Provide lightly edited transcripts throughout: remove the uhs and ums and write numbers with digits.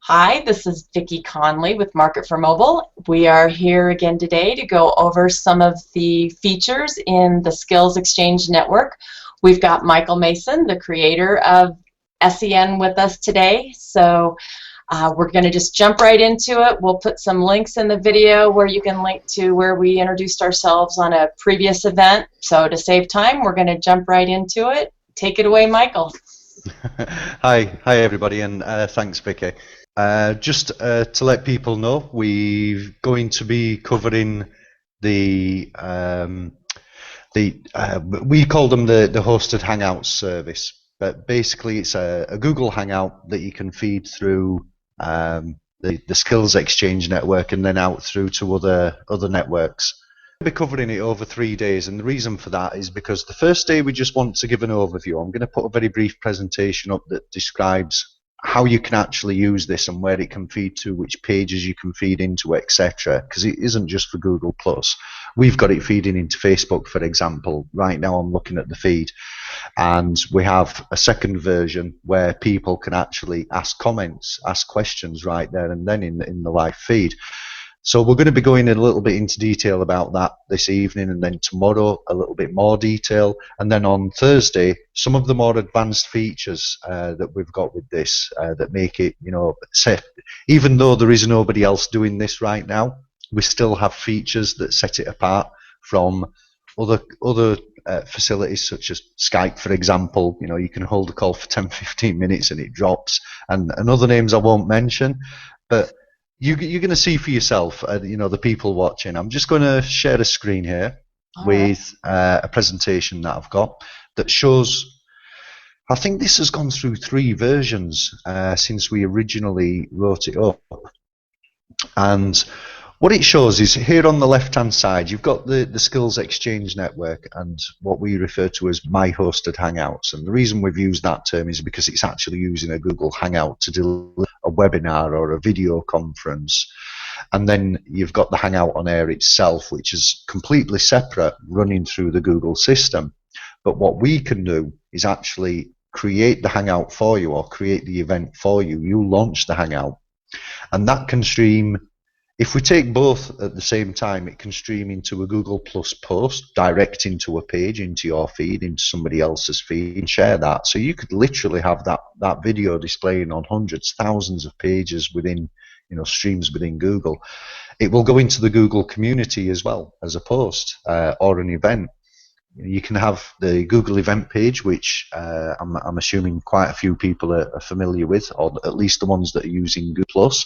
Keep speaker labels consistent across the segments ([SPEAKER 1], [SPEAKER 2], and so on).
[SPEAKER 1] Hi, this is Vicki Conley with Market for Mobile. We are here again today to go over some of the features in the Skills Exchange Network. We've got Michael Mason, the creator of SEN, with us today. So we're going to just jump right into it. We'll put some links in the video where you can link to where we introduced ourselves on a previous event. So to save time, we're going to jump right into it. Take it away, Michael.
[SPEAKER 2] Hi everybody, and thanks, Vicky. Just to let people know, we're going to be covering we call them the hosted Hangouts service, but basically it's a Google Hangout that you can feed through the Skills Exchange network and then out through to other networks. We'll be covering it over 3 days, and the reason for that is because the first day we just want to give an overview. I'm going to put a very brief presentation up that describes how you can actually use this and where it can feed to, which pages you can feed into, etc. Because it isn't just for Google+. We've got it feeding into Facebook, for example. Right now I'm looking at the feed, and we have a second version where people can actually ask comments, ask questions right there and then in the live feed. So we're going to be going in a little bit into detail about that this evening, and then tomorrow a little bit more detail, and then on Thursday some of the more advanced features that we've got with this that make it, even though there is nobody else doing this right now, we still have features that set it apart from other facilities such as Skype, for example. You can hold a call for 10-15 minutes and it drops, and other names I won't mention, but you're going to see for yourself, the people watching. I'm just going to share a screen here with a presentation that I've got that shows, I think this has gone through 3 versions since we originally wrote it up. And what it shows is here on the left-hand side, you've got the Skills Exchange Network and what we refer to as My Hosted Hangouts. And the reason we've used that term is because it's actually using a Google Hangout to deliver a webinar or a video conference. And then you've got the Hangout on Air itself, which is completely separate, running through the Google system. But what we can do is actually create the Hangout for you, or create the event for you. You launch the Hangout, and that can stream. If we take both at the same time, it can stream into a Google Plus post, direct into a page, into your feed, into somebody else's feed, and share that. So you could literally have that video displaying on hundreds, thousands of pages within, streams within Google. It will go into the Google community as well as a post or an event. You can have the Google event page, which I'm assuming quite a few people are familiar with, or at least the ones that are using Google Plus.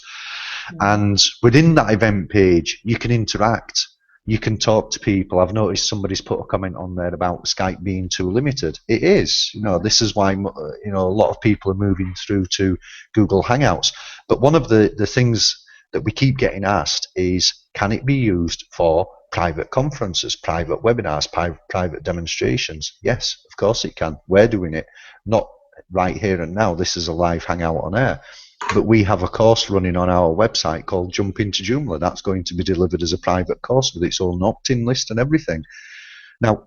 [SPEAKER 2] And within that event page, you can interact. You can talk to people. I've noticed somebody's put a comment on there about Skype being too limited. It is. This is why a lot of people are moving through to Google Hangouts. But one of the things that we keep getting asked is, can it be used for private conferences, private webinars, private demonstrations? Yes, of course it can. We're doing it, not right here and now. This is a live Hangout on Air. But we have a course running on our website called Jump into Joomla. That's going to be delivered as a private course with its own opt-in list and everything. Now,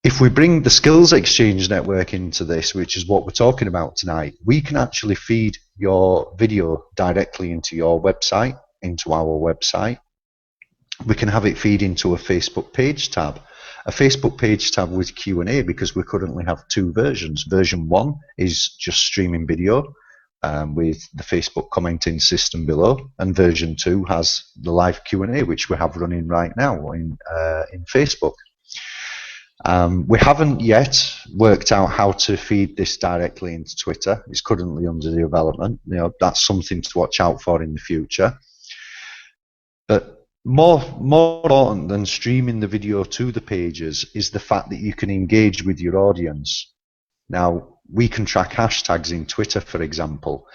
[SPEAKER 2] if we bring the Skills Exchange Network into this, which is what we're talking about tonight, we can actually feed your video directly into your website, into our website. We can have it feed into a Facebook page tab. A Facebook page tab with Q&A, because we currently have 2 versions. Version 1 is just streaming video, with the Facebook commenting system below, and version 2 has the live Q&A, which we have running right now in Facebook. We haven't yet worked out how to feed this directly into Twitter. It's currently under development. That's something to watch out for in the future. But more important than streaming the video to the pages is the fact that you can engage with your audience. Now, we can track hashtags in Twitter, for example.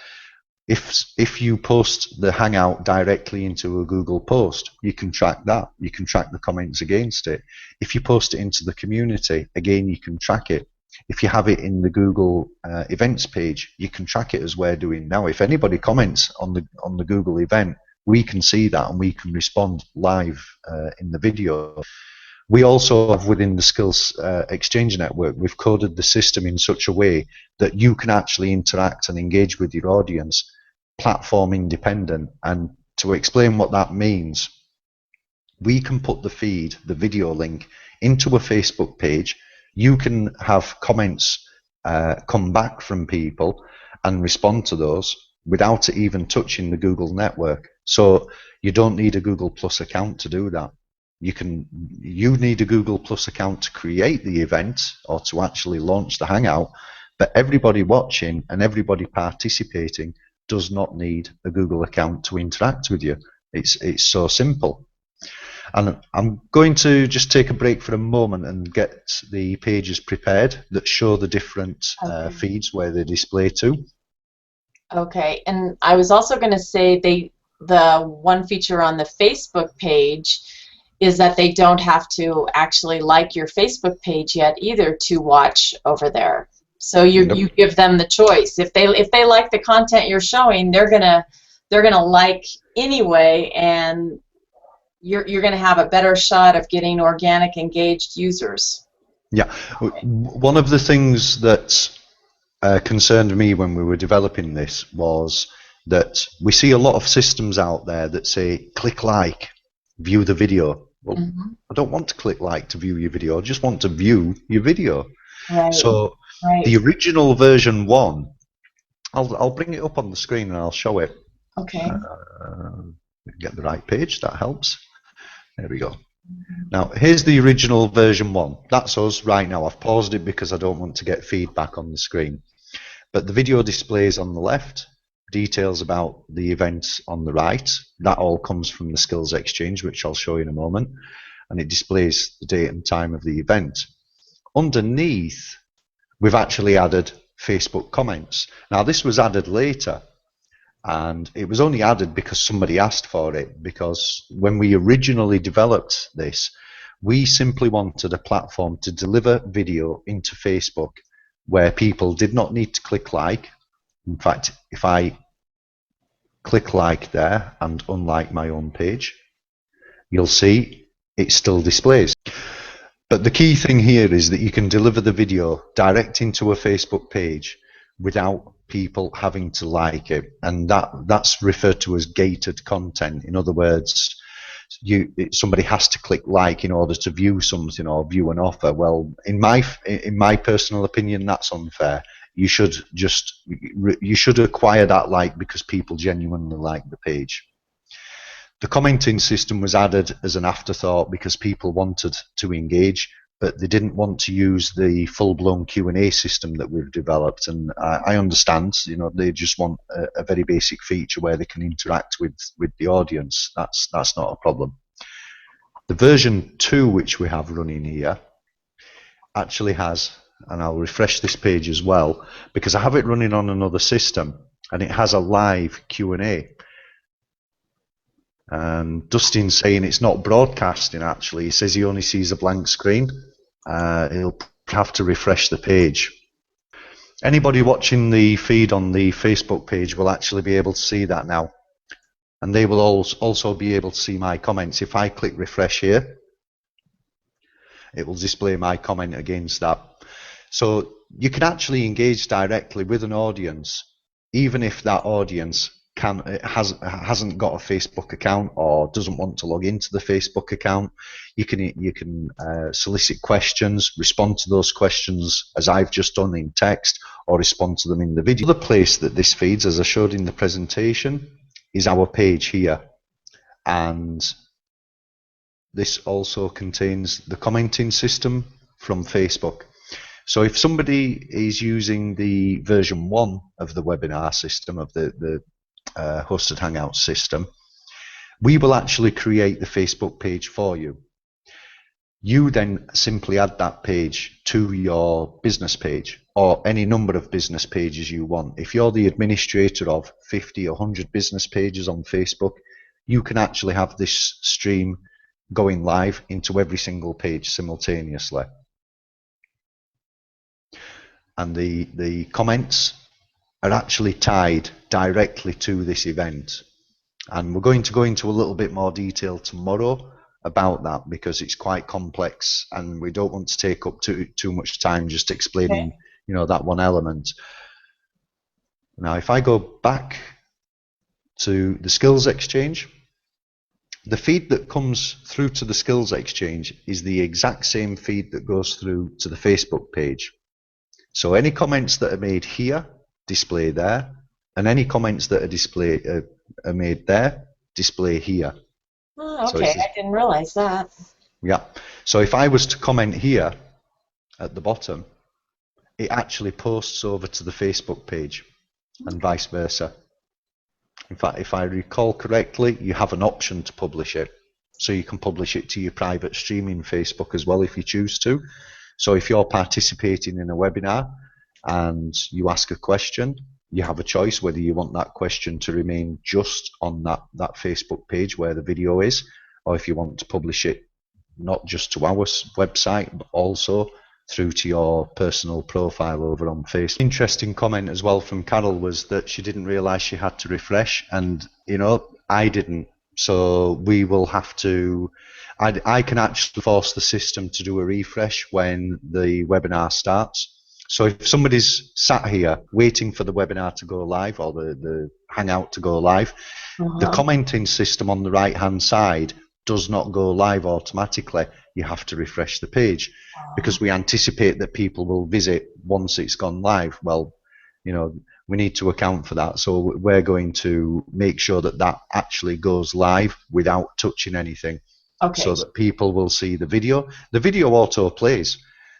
[SPEAKER 2] If you post the Hangout directly into a Google post, you can track that. You can track the comments against it. If you post it into the community, again, you can track it. If you have it in the Google events page, you can track it as we're doing now. If anybody comments on the Google event, we can see that and we can respond live in the video. We also have, within the Skills Exchange Network, we've coded the system in such a way that you can actually interact and engage with your audience platform independent. And to explain what that means, we can put the feed, the video link, into a Facebook page. You can have comments come back from people and respond to those without even touching the Google network. So you don't need a Google Plus account to do that. You need a Google Plus account to create the event or to actually launch the Hangout, but everybody watching and everybody participating does not need a Google account to interact with you. It's so simple. And I'm going to just take a break for a moment and get the pages prepared that show the different feeds where they display to.
[SPEAKER 1] Okay, and I was also going to say the one feature on the Facebook page is that they don't have to actually like your Facebook page yet either to watch over there. So you give them the choice. If they like the content you're showing, they're gonna like anyway, and you're gonna have a better shot of getting organic engaged users.
[SPEAKER 2] Yeah, one of the things that concerned me when we were developing this was that we see a lot of systems out there that say click like, view the video. Well, I don't want to click like to view your video. I just want to view your video.
[SPEAKER 1] Right.
[SPEAKER 2] So the original version 1, I'll bring it up on the screen and I'll show it.
[SPEAKER 1] Okay.
[SPEAKER 2] Get the right page, that helps. There we go. Now here's the original version 1. That's us right now. I've paused it because I don't want to get feedback on the screen. But the video displays on the left, details about the event on the right. That all comes from the Skills Exchange, which I'll show you in a moment. And it displays the date and time of the event. Underneath, we've actually added Facebook comments. Now this was added later, and it was only added because somebody asked for it, because when we originally developed this, we simply wanted a platform to deliver video into Facebook where people did not need to click like. In fact, if I click like there and unlike my own page, you'll see it still displays. But the key thing here is that you can deliver the video direct into a Facebook page without people having to like it, and that's referred to as gated content. In other words, somebody has to click like in order to view something or view an offer. Well, in my personal opinion, that's unfair. You should acquire that like because people genuinely like the page. The commenting system was added as an afterthought because people wanted to engage, but they didn't want to use the full-blown Q&A system that we've developed. And I understand, they just want a very basic feature where they can interact with the audience. That's not a problem. The version 2, which we have running here, actually has, and I'll refresh this page as well, because I have it running on another system, and it has a live Q&A. And Dustin's saying it's not broadcasting, actually. He says he only sees a blank screen. He'll have to refresh the page. Anybody watching the feed on the Facebook page will actually be able to see that now. And they will also be able to see my comments. If I click refresh here, it will display my comment against that. So you can actually engage directly with an audience, even if that audience hasn't got a Facebook account or doesn't want to log into the Facebook account. You can solicit questions, respond to those questions as I've just done in text, or respond to them in the video. The other place that this feeds, as I showed in the presentation, is our page here, and this also contains the commenting system from Facebook. So if somebody is using the version 1 of the webinar system, of the hosted Hangout system, we will actually create the Facebook page for you. You then simply add that page to your business page, or any number of business pages you want. If you're the administrator of 50 or 100 business pages on Facebook, you can actually have this stream going live into every single page simultaneously. And the comments are actually tied directly to this event. And we're going to go into a little bit more detail tomorrow about that, because it's quite complex and we don't want to take up too much time just explaining that one element. Now if I go back to the Skills Exchange. The feed that comes through to the Skills Exchange is the exact same feed that goes through to the Facebook page. So any comments that are made here display there, and any comments that are made there display here.
[SPEAKER 1] Oh, okay, I didn't realize that.
[SPEAKER 2] Yeah. So if I was to comment here at the bottom, it actually posts over to the Facebook page, and vice versa. In fact, if I recall correctly, you have an option to publish it. So you can publish it to your private streaming Facebook as well if you choose to. So if you're participating in a webinar and you ask a question, you have a choice whether you want that question to remain just on that Facebook page where the video is, or if you want to publish it not just to our website, but also through to your personal profile over on Facebook. Interesting comment as well from Carol was that she didn't realize she had to refresh, and I didn't. So we will have to, I can actually force the system to do a refresh when the webinar starts. So if somebody's sat here waiting for the webinar to go live or the Hangout to go live, the commenting system on the right hand side does not go live automatically. You have to refresh the page because we anticipate that people will visit once it's gone live. Well, we need to account for that. So we're going to make sure that that actually goes live without touching anything, so that people will see the video. The video auto plays.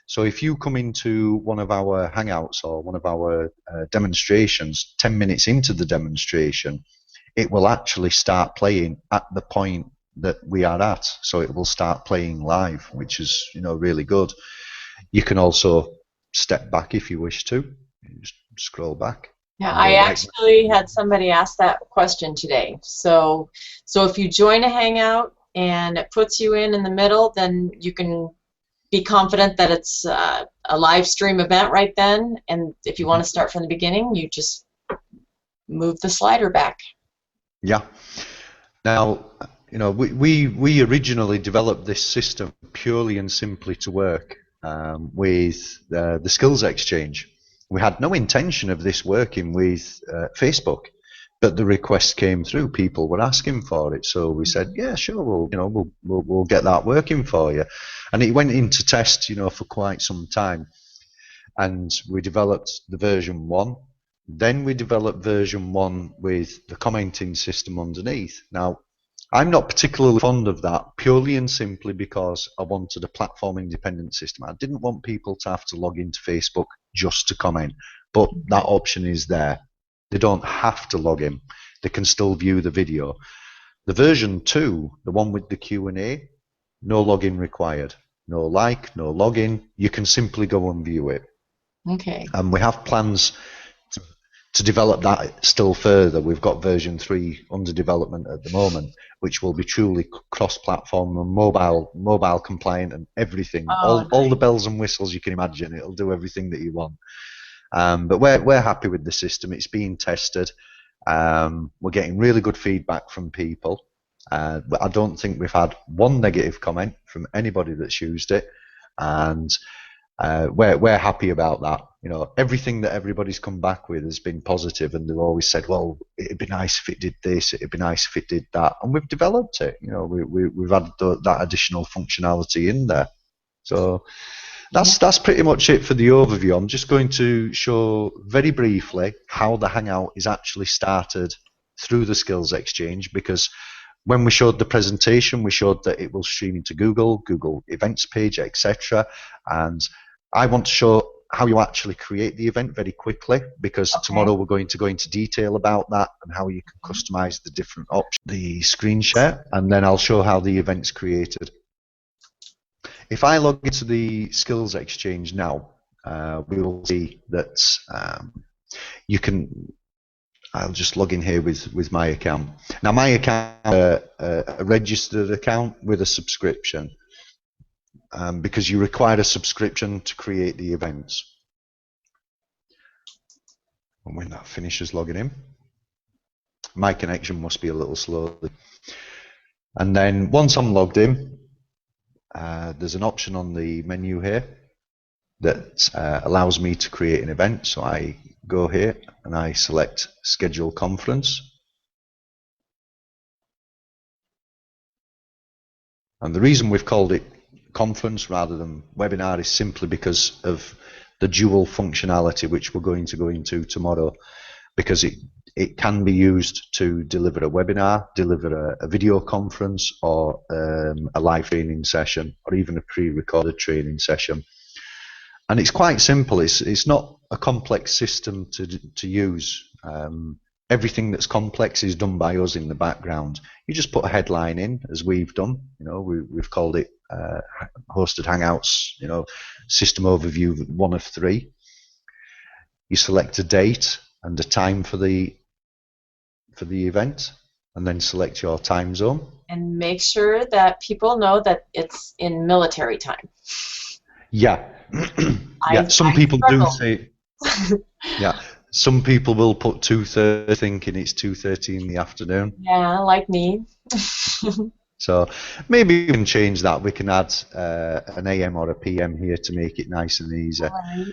[SPEAKER 2] So if you come into one of our Hangouts or one of our demonstrations, 10 minutes into the demonstration, it will actually start playing at the point that we are at. So it will start playing live, which is really good. You can also step back if you wish to. Just scroll back.
[SPEAKER 1] Yeah, I actually had somebody ask that question today. So if you join a Hangout and it puts you in the middle, then you can be confident that it's a live stream event right then. And if you want to start from the beginning, you just move the slider back.
[SPEAKER 2] Yeah. Now, we originally developed this system purely and simply to work with the Skills Exchange. We had no intention of this working with Facebook, but the request came through. People were asking for it, so we said, yeah, sure, we'll get that working for you. And it went into test, for quite some time. And we developed the version 1. Then we developed version 1 with the commenting system underneath. Now, I'm not particularly fond of that, purely and simply because I wanted a platform independent system. I didn't want people to have to log into Facebook just to comment, but that option is there. They don't have to log in. They can still view the video. The version 2, the one with the Q&A, no login required. No like, no login. You can simply go and view it.
[SPEAKER 1] Okay.
[SPEAKER 2] And we have plans to develop that still further. We've got version 3 under development at the moment, which will be truly cross-platform and mobile compliant and everything. All the bells and whistles you can imagine. It'll do everything that you want. But we're happy with the system. It's being tested. We're getting really good feedback from people. But I don't think we've had one negative comment from anybody that's used it, and we're happy about that. Everything that everybody's come back with has been positive, and they've always said, well, it'd be nice if it did this, it'd be nice if it did that, and we've developed it. We've had that additional functionality in there. So that's pretty much it for the overview. I'm just going to show very briefly how the Hangout is actually started through the Skills Exchange, because when we showed the presentation, we showed that it will stream into Google Events page, etc. And I want to show how you actually create the event very quickly, because tomorrow we're going to go into detail about that and how you can customize the different options, the screen share, and then I'll show how the event's created. If I log into the Skills Exchange now, we will see that you can. I'll just log in here with my account. Now, my account is a registered account with a subscription, because you require a subscription to create the events. And when that finishes logging in, my connection must be a little slow. And then once I'm logged in, there's an option on the menu here that allows me to create an event. So I go here and I select schedule conference, And the reason we've called it conference rather than webinar is simply because of the dual functionality, which we're going to go into tomorrow, because it can be used to deliver a webinar, deliver a video conference, or a live training session, or even a pre-recorded training session. And it's quite simple. It's not a complex system to use. Everything that's complex is done by us in the background. You just put a headline in, as we've done. You know, we've called it hosted Hangouts. You know, system overview 1 of 3. You select a date and a time for the event, and then select your time zone. And
[SPEAKER 1] make sure that people know that it's in military time.
[SPEAKER 2] Yeah. Yeah. Some people do say. Yeah. Some people will put 2:30 thinking it's 2:30 in the afternoon.
[SPEAKER 1] Yeah, like me.
[SPEAKER 2] So maybe we can change that. We can add an AM or a PM here to make it nice and easy.
[SPEAKER 1] Right.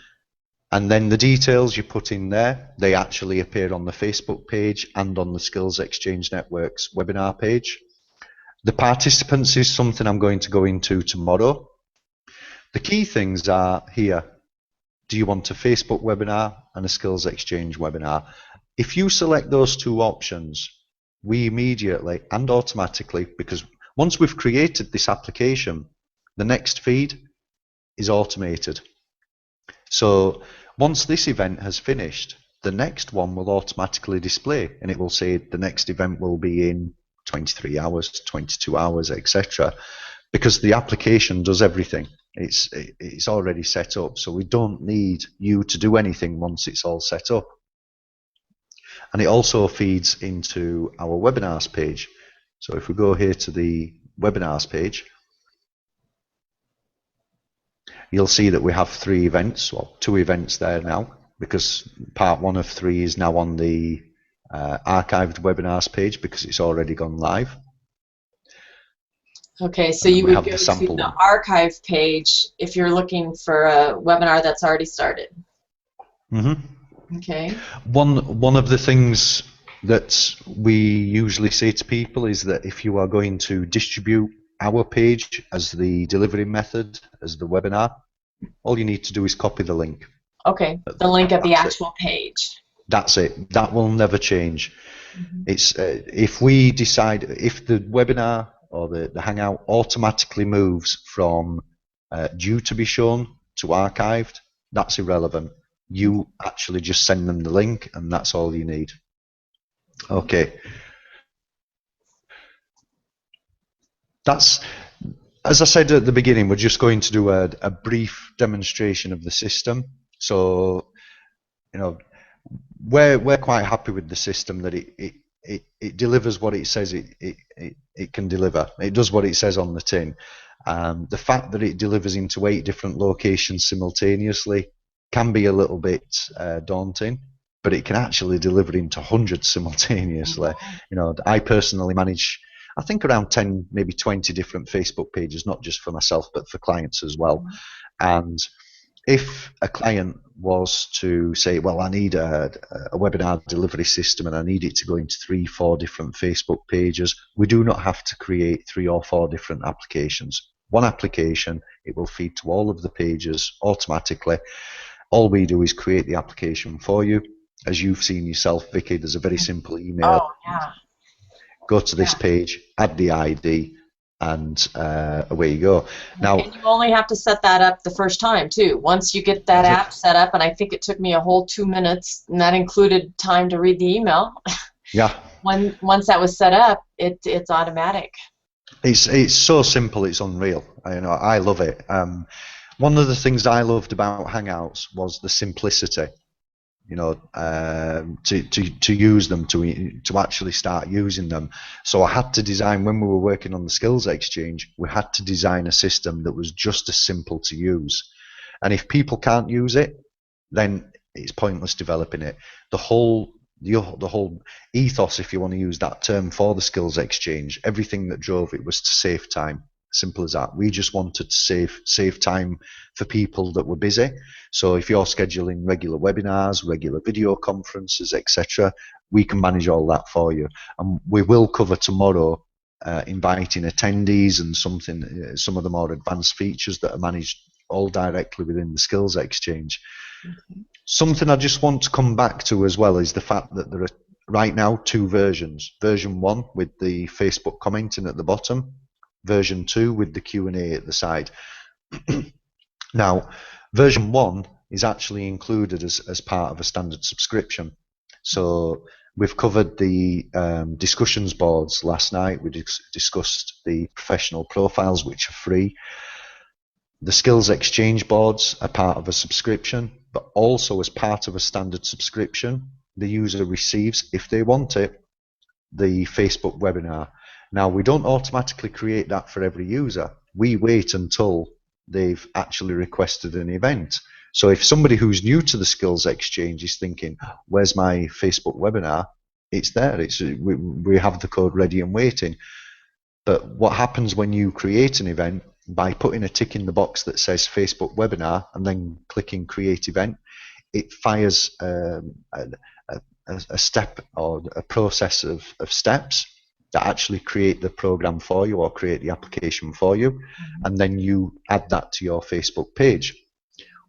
[SPEAKER 2] And then the details you put in there, they actually appear on the Facebook page and on the Skills Exchange Network's webinar page. The participants is something I'm going to go into tomorrow. The key things are here. Do you want a Facebook webinar and a Skills Exchange webinar? If you select those 2 options, we immediately and automatically, because once we've created this application, the next feed is automated. So once this event has finished, the next one will automatically display, and it will say the next event will be in 23 hours, 22 hours, etc. Because the application does everything. It's already set up, so we don't need you to do anything once it's all set up. And it also feeds into our webinars page. So if we go here to the webinars page, you'll see that we have 3 events, well, 2 events there now, because part 1 of 3 is now on the archived webinars page because it's already gone live.
[SPEAKER 1] Okay, so you would go to the archive page if you're looking for a webinar that's already started.
[SPEAKER 2] Mm-hmm.
[SPEAKER 1] Okay.
[SPEAKER 2] One of the things that we usually say to people is that if you are going to distribute our page as the delivery method, as the webinar, all you need to do is copy the link.
[SPEAKER 1] Okay, the link of the actual page.
[SPEAKER 2] That's it. That will never change. Mm-hmm. It's if we decide, if the webinar or the Hangout automatically moves from due to be shown to archived, that's irrelevant. You actually just send them the link and that's all you need. Okay. That's, as I said at the beginning, we're just going to do a brief demonstration of the system. So, you know, we're quite happy with the system that it delivers what it says it can deliver. It does what it says on the tin. The fact that it delivers into 8 different locations simultaneously can be a little bit daunting, but it can actually deliver into hundreds simultaneously. You know, I personally manage, I think, around 10, maybe 20 different Facebook pages, not just for myself, but for clients as well. And if a client was to say, well, I need a webinar delivery system and I need it to go into 3, 4 different Facebook pages, we do not have to create 3 or 4 different applications. One application, it will feed to all of the pages automatically. All we do is create the application for you. As you've seen yourself, Vicki, there's a very simple email.
[SPEAKER 1] Oh, yeah.
[SPEAKER 2] Go to this page, add the ID, and away you go. Now,
[SPEAKER 1] and you only have to set that up the first time too. Once you get that app set up, and I think it took me a whole 2 minutes, and that included time to read the email.
[SPEAKER 2] Yeah.
[SPEAKER 1] Once that was set up, it's automatic.
[SPEAKER 2] It's so simple, it's unreal. I love it. One of the things I loved about Hangouts was the simplicity. You know, to use them, to actually start using them. So I had to design, when we were working on the Skills Exchange, we had to design a system that was just as simple to use. And if people can't use it, then it's pointless developing it. The whole ethos, if you want to use that term, for the Skills Exchange, everything that drove it was to save time. Simple as that. We just wanted to save time for people that were busy. So if you're scheduling regular webinars, regular video conferences, etc., we can manage all that for you. And we will cover tomorrow inviting attendees and some of the more advanced features that are managed all directly within the Skills Exchange.
[SPEAKER 1] Okay.
[SPEAKER 2] Something I just want to come back to as well is the fact that there are right now 2 versions. Version 1 with the Facebook commenting at the bottom, version 2 with the Q&A at the side. Now, version 1 is actually included as part of a standard subscription. So we've covered the discussions boards last night. We discussed the professional profiles, which are free. The Skills Exchange boards are part of a subscription, but also as part of a standard subscription, the user receives, if they want it, the Facebook webinar. Now, we don't automatically create that for every user. We wait until they've actually requested an event. So if somebody who's new to the Skills Exchange is thinking, where's my Facebook webinar? It's there. We have the code ready and waiting. But what happens when you create an event, by putting a tick in the box that says Facebook webinar and then clicking create event, it fires a step or a process of steps that actually create the program for you or create the application for you, and then you add that to your Facebook page.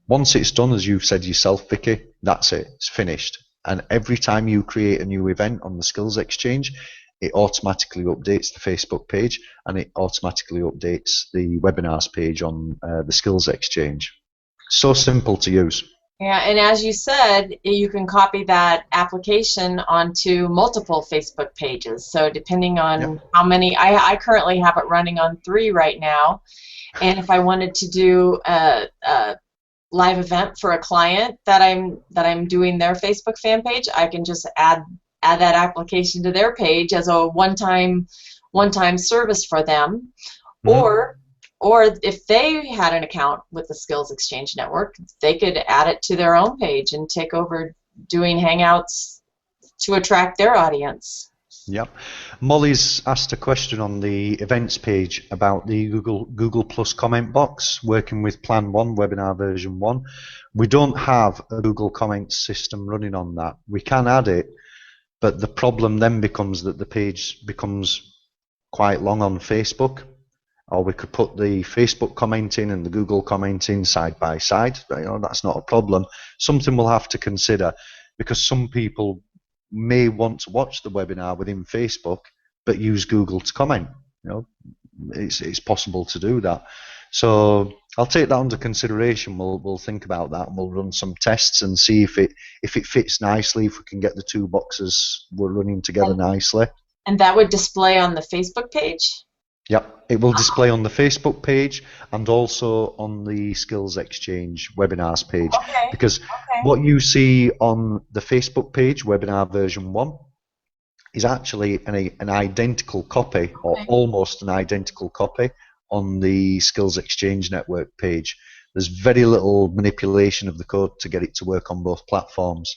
[SPEAKER 2] Once it's done, as you've said yourself, Vicki, that's it, it's finished. And every time you create a new event on the Skills Exchange, it automatically updates the Facebook page and it automatically updates the webinars page on the Skills Exchange. So simple to use.
[SPEAKER 1] Yeah, and as you said, you can copy that application onto multiple Facebook pages. So depending on how many, I currently have it running on 3 right now. And if I wanted to do a live event for a client that I'm doing their Facebook fan page, I can just add that application to their page as a one-time service for them. Mm-hmm. Or if they had an account with the Skills Exchange Network, they could add it to their own page and take over doing Hangouts to attract their audience.
[SPEAKER 2] Yep. Molly's asked a question on the events page about the Google Plus comment box, working with Plan 1, Webinar version 1. We don't have a Google Comments system running on that. We can add it, but the problem then becomes that the page becomes quite long on Facebook. Or we could put the Facebook commenting and the Google commenting side by side. You know, that's not a problem. Something we'll have to consider, because some people may want to watch the webinar within Facebook but use Google to comment. You know, it's possible to do that. So I'll take that under consideration. We'll think about that and we'll run some tests and see if it fits nicely, if we can get the 2 boxes we're running together nicely.
[SPEAKER 1] And that would display on the Facebook page?
[SPEAKER 2] Yep, it will display on the Facebook page and also on the Skills Exchange webinars page.
[SPEAKER 1] Okay.
[SPEAKER 2] Because what you see on the Facebook page, webinar version 1, is actually an identical copy, or almost an identical copy, on the Skills Exchange Network page. There's very little manipulation of the code to get it to work on both platforms.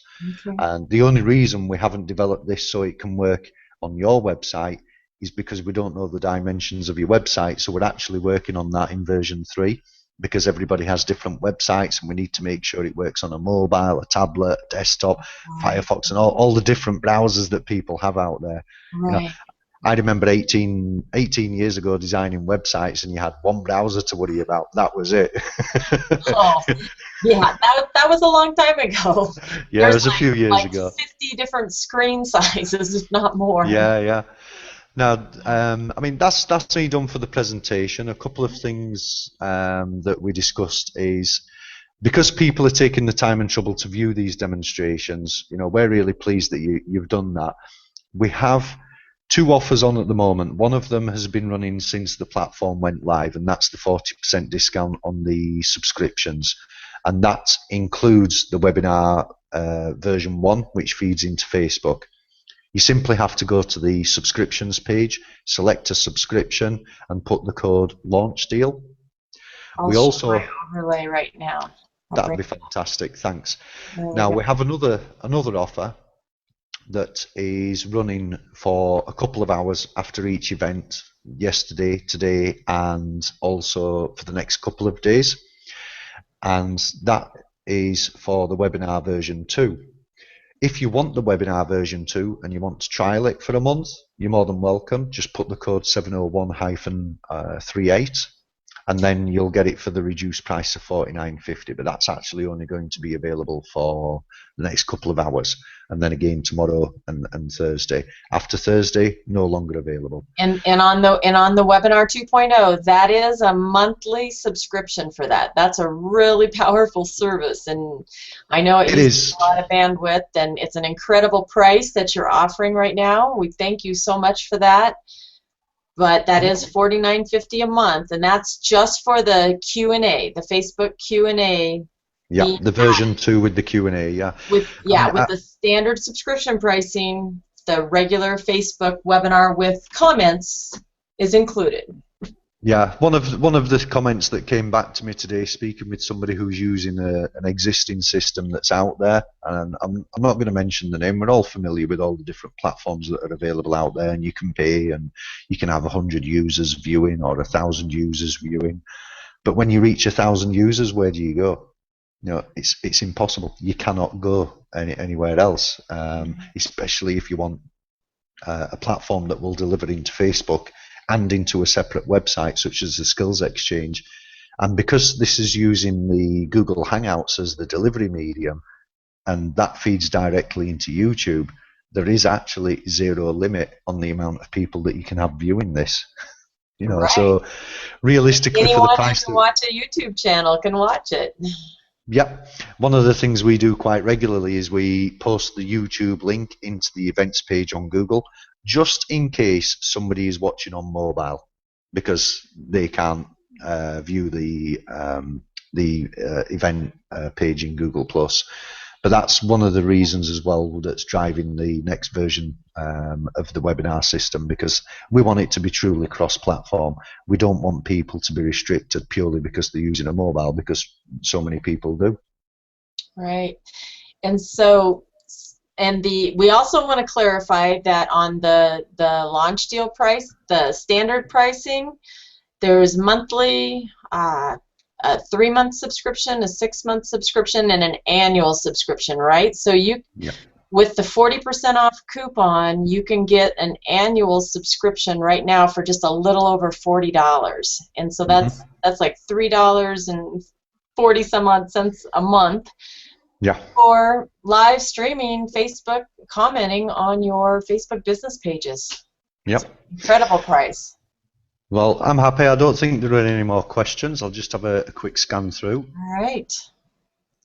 [SPEAKER 2] And the only reason we haven't developed this so it can work on your website is because we don't know the dimensions of your website. So we're actually working on that in version 3, because everybody has different websites and we need to make sure it works on a mobile, a tablet, a desktop, Firefox, and all the different browsers that people have out there. You know, I remember 18 years ago designing websites and you had one browser to worry about. That was it.
[SPEAKER 1] Yeah, that was a long time ago.
[SPEAKER 2] Yeah, it was a few years ago.
[SPEAKER 1] 50 different screen sizes, if not more.
[SPEAKER 2] Yeah. Now, I mean, that's me done for the presentation. A couple of things that we discussed is, because people are taking the time and trouble to view these demonstrations, you know, we're really pleased that you've done that. We have 2 offers on at the moment. One of them has been running since the platform went live, and that's the 40% discount on the subscriptions. And that includes the webinar version 1, which feeds into Facebook. You simply have to go to the subscriptions page, select a subscription, and put the code launch deal.
[SPEAKER 1] We also overlay right now.
[SPEAKER 2] That'd be fantastic. Thanks. Now we have another offer that is running for a couple of hours after each event, yesterday, today, and also for the next couple of days. And that is for the webinar version 2. If you want the webinar version 2 and you want to trial it for a month, you're more than welcome. Just put the code 701-38 and then you'll get it for the reduced price of $49.50. But that's actually only going to be available for the next couple of hours, and then again tomorrow and Thursday. After Thursday, no longer available.
[SPEAKER 1] And on the webinar 2.0, that is a monthly subscription for that. That's a really powerful service, and I know it uses a lot of bandwidth, and it's an incredible price that you're offering right now. We thank you so much for that. But that is $49.50 a month, and that's just for the Q&A, the Facebook Q&A.
[SPEAKER 2] Yeah, the version 2 with the Q&A, yeah.
[SPEAKER 1] With the standard subscription pricing, the regular Facebook webinar with comments is included.
[SPEAKER 2] Yeah, one of the comments that came back to me today, speaking with somebody who's using an existing system that's out there, and I'm not going to mention the name. We're all familiar with all the different platforms that are available out there, and you can pay, and you can have 100 users viewing or 1,000 users viewing. But when you reach 1,000 users, where do you go? You know, it's impossible. You cannot go anywhere else, especially if you want a platform that will deliver into Facebook and into a separate website such as the Skills Exchange. And because this is using the Google Hangouts as the delivery medium, and that feeds directly into YouTube, there is actually zero limit on the amount of people that you can have viewing this. You know, so realistically,
[SPEAKER 1] anyone
[SPEAKER 2] for the price
[SPEAKER 1] who can watch a YouTube channel can watch it.
[SPEAKER 2] Yep. One of the things we do quite regularly is we post the YouTube link into the events page on Google, just in case somebody is watching on mobile, because they can't view the event page in Google+. But that's one of the reasons as well that's driving the next version of the webinar system, because we want it to be truly cross-platform. We don't want people to be restricted purely because they're using a mobile, because so many people do.
[SPEAKER 1] Right. And so, we also want to clarify that on the launch deal price, the standard pricing, there's monthly, a 3-month subscription, a 6-month subscription, and an annual subscription, right? So with the 40% off coupon, you can get an annual subscription right now for just a little over $40, and so that's like $3.40 some odd cents a month.
[SPEAKER 2] Yeah.
[SPEAKER 1] For live streaming Facebook, commenting on your Facebook business pages.
[SPEAKER 2] Yep.
[SPEAKER 1] Incredible price.
[SPEAKER 2] Well, I'm happy. I don't think there are any more questions. I'll just have a quick scan through.
[SPEAKER 1] All right.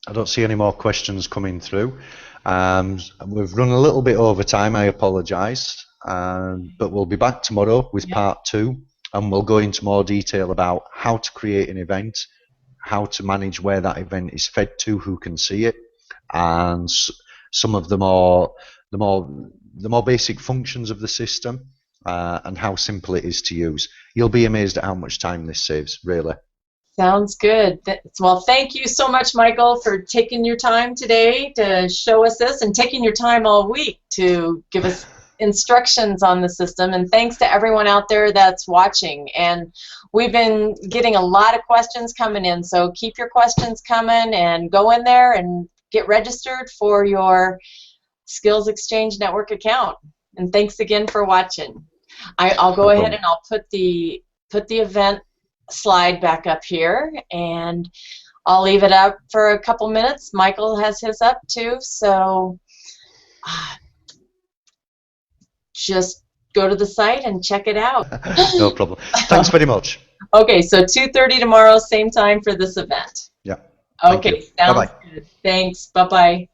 [SPEAKER 2] I don't see any more questions coming through. We've run a little bit over time. I apologise. But we'll be back tomorrow with part 2, and we'll go into more detail about how to create an event, how to manage where that event is fed to, who can see it, and some of the more basic functions of the system. And how simple it is to use. You'll be amazed at how much time this saves, really.
[SPEAKER 1] Sounds good. Well, thank you so much, Michael, for taking your time today to show us this, and taking your time all week to give us instructions on the system. And thanks to everyone out there that's watching. And we've been getting a lot of questions coming in, so keep your questions coming and go in there and get registered for your Skills Exchange Network account. And thanks again for watching. I'll go ahead and I'll put the event slide back up here, and I'll leave it up for a couple minutes. Michael has his up too, so just go to the site and check it out.
[SPEAKER 2] No problem. Thanks very much.
[SPEAKER 1] Okay, so 2:30 tomorrow, same time for this event.
[SPEAKER 2] Yeah.
[SPEAKER 1] Okay, sounds good. Thanks. Bye-bye.